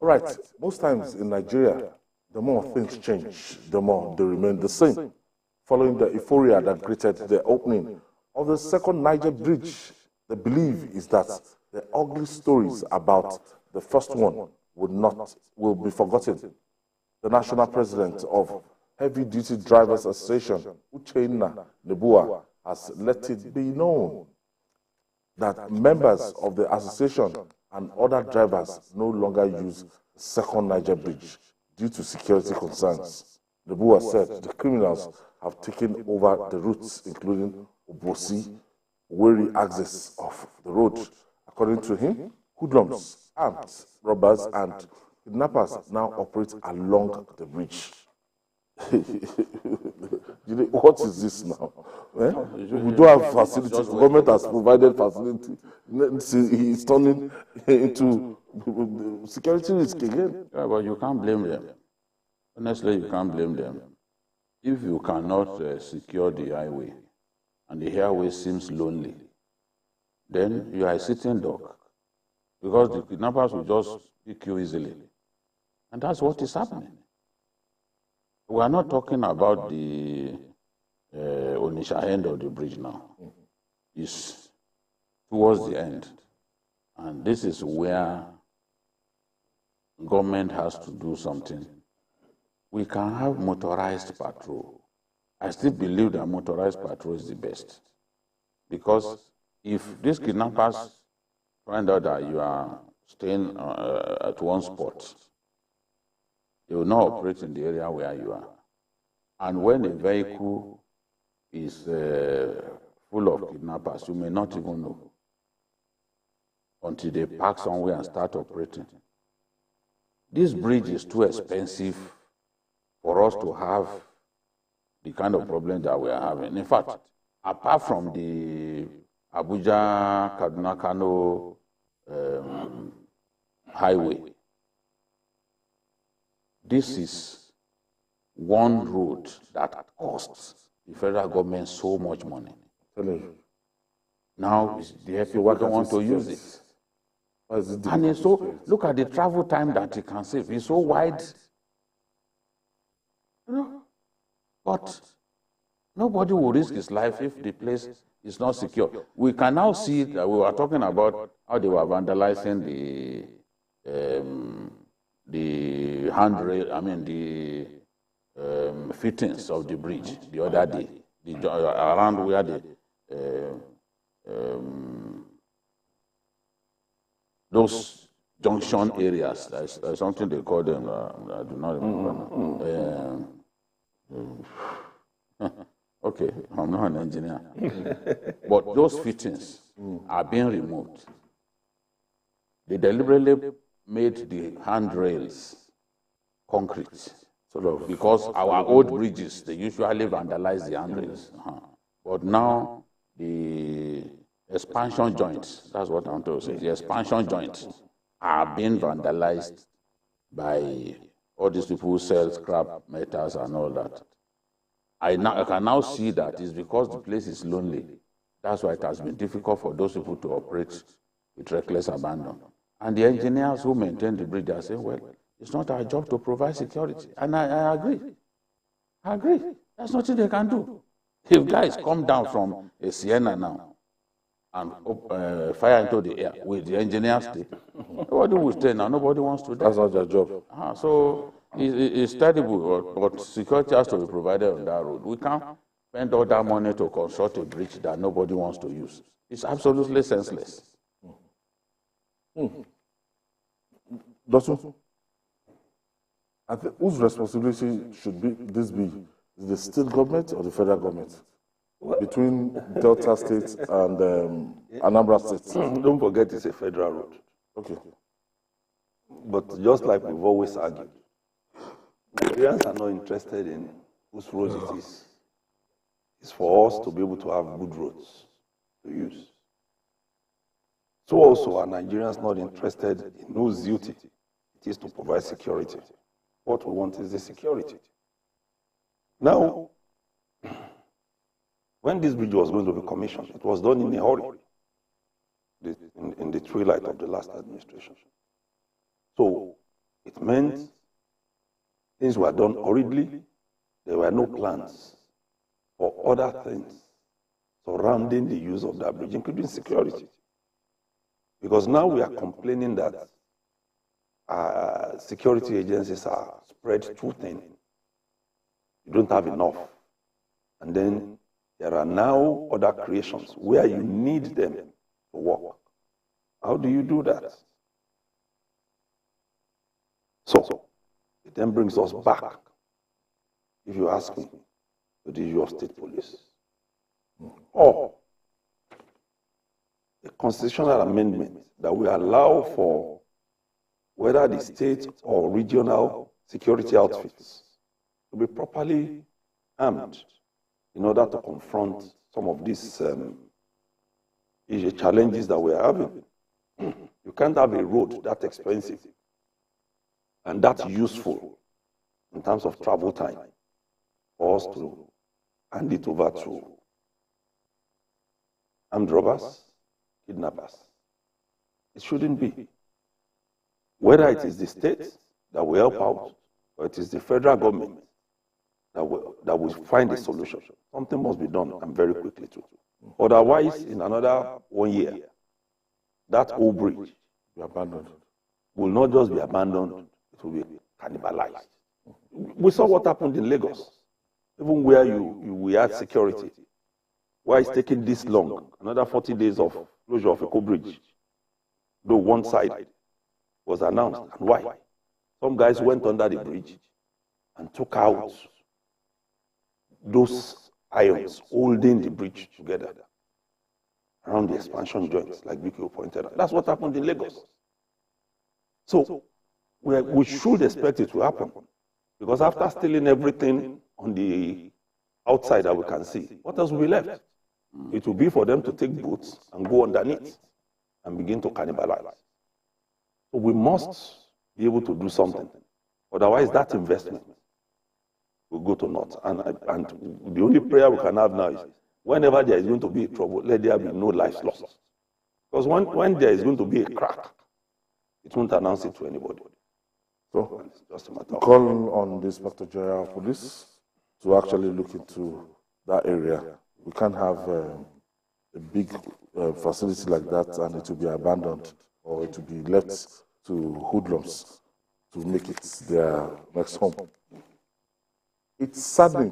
All right, most times in Nigeria, the more things change, the more they remain the same. Following the euphoria that greeted the opening of the second Niger Bridge, the belief is that the ugly stories about the first one will be forgotten. The national president of Heavy Duty Drivers Association, Uchenna Nebuwa, has let it be known that members of the association and other drivers no longer use the second Niger Bridge due to security concerns. Nebuwa said the criminals have taken over the routes, including Obosi-Owerri axis of the road. According to him, hoodlums, armed robbers, and kidnappers now operate along the bridge. What is this now? We don't have facilities. The government has provided facility. It's turning into security risk again. Yeah, but you can't blame them. Honestly, you can't blame them. If you cannot secure the highway and the highway seems lonely, then you are a sitting duck because the kidnappers will just pick you easily. And that's what is happening. We are not talking about the Onitsha end of the bridge now. It's towards the end. And this is where government has to do something. We can have motorized patrol. I still believe that motorized patrol is the best. Because if these kidnappers find out that you are staying at one spot, they will not operate in the area where you are. And when a vehicle is full of kidnappers, you may not even know until they park somewhere and start operating. This bridge is too expensive for us to have the kind of problem that we are having. In fact, apart from the Abuja-Kaduna-Kano highway, this is one road that costs the federal government so much money. Now, the people don't want to use it. And it's so, look at the travel time that it can save. It's so wide. You know? But nobody will risk his life if the place is not secure. We can now see that we were talking about how they were vandalizing the handrail, the fittings of the bridge the other day, around where those junction areas. There's something they call them. I do not remember. Okay, I'm not an engineer. But those fittings are being removed. They deliberately made the handrails concrete, because our old bridges, they usually vandalize the handrails. But now the expansion joints, that's what I'm trying to say, the expansion joints are being vandalized by all these people who sell scrap metals and all that. I can now see that it's because the place is lonely. That's why it has been difficult for those people to operate with reckless abandon. And the engineers who maintain the bridge are saying, well, it's not our job to provide security. And I agree. I agree. There's nothing they can do. If guys come down from a Sienna now and fire into the air, with the engineers stay? Nobody will stay now. Nobody wants to die. That's not their job. So it's terrible, but security has to be provided on that road. We can't spend all that money to construct a bridge that nobody wants to use. It's absolutely senseless. Doctor, I think whose responsibility should this be? Is the state government or the federal government? Between Delta State and Anambra State? Don't forget it's a federal road. Okay. But just like we've always argued, Nigerians are not interested in whose roads it is. It's for us to be able to have good roads to use. So also are Nigerians not interested in whose duty it is to provide security. What we want is the security. Now, when this bridge was going to be commissioned, it was done in a hurry, in the twilight of the last administration. So meant things were done hurriedly. There were no plans for other things surrounding the use of that bridge, including security. Because now we are complaining that security agencies are spread too thin. You don't have enough. And then there are now other creations where you need them to work. How do you do that? So, it then brings us back, if you ask me, to the issue of state police. Or a constitutional amendment that will allow for whether the state or regional security outfits to be properly armed in order to confront some of these challenges that we are having. You can't have a road that expensive and that useful in terms of travel time for us to hand it over to armed robbers, kidnappers. It shouldn't be. Whether it is the state that will help out, or it is the federal government that will find a solution, something must be done, and very quickly too. Otherwise, in another 1 year, that old bridge will not just be abandoned, it will be cannibalized. We saw what happened in Lagos, even where we had security. Why it's taking this long? Another 40 days of closure of Eco Bridge, though one side was announced. And why? Some guys went under the bridge and took out those irons holding the bridge together around the expansion joints, like Vicky pointed out. That's what happened in Lagos. So we should expect it to happen, because after stealing everything on the outside that we can see, what else will be left? It will be for them to take boats and go underneath and begin to cannibalize. So we must be able to do something. Otherwise, that investment will go to naught. And the only prayer we can have now is, whenever there is going to be trouble, let there be no lives lost. Because when there is going to be a crack, it won't announce it to anybody. So, it's just a matter of call on the Inspector General of Police to actually look into that area. We can't have a big facility like that and it will be abandoned, or it will be left to hoodlums to make it their next home. It's saddening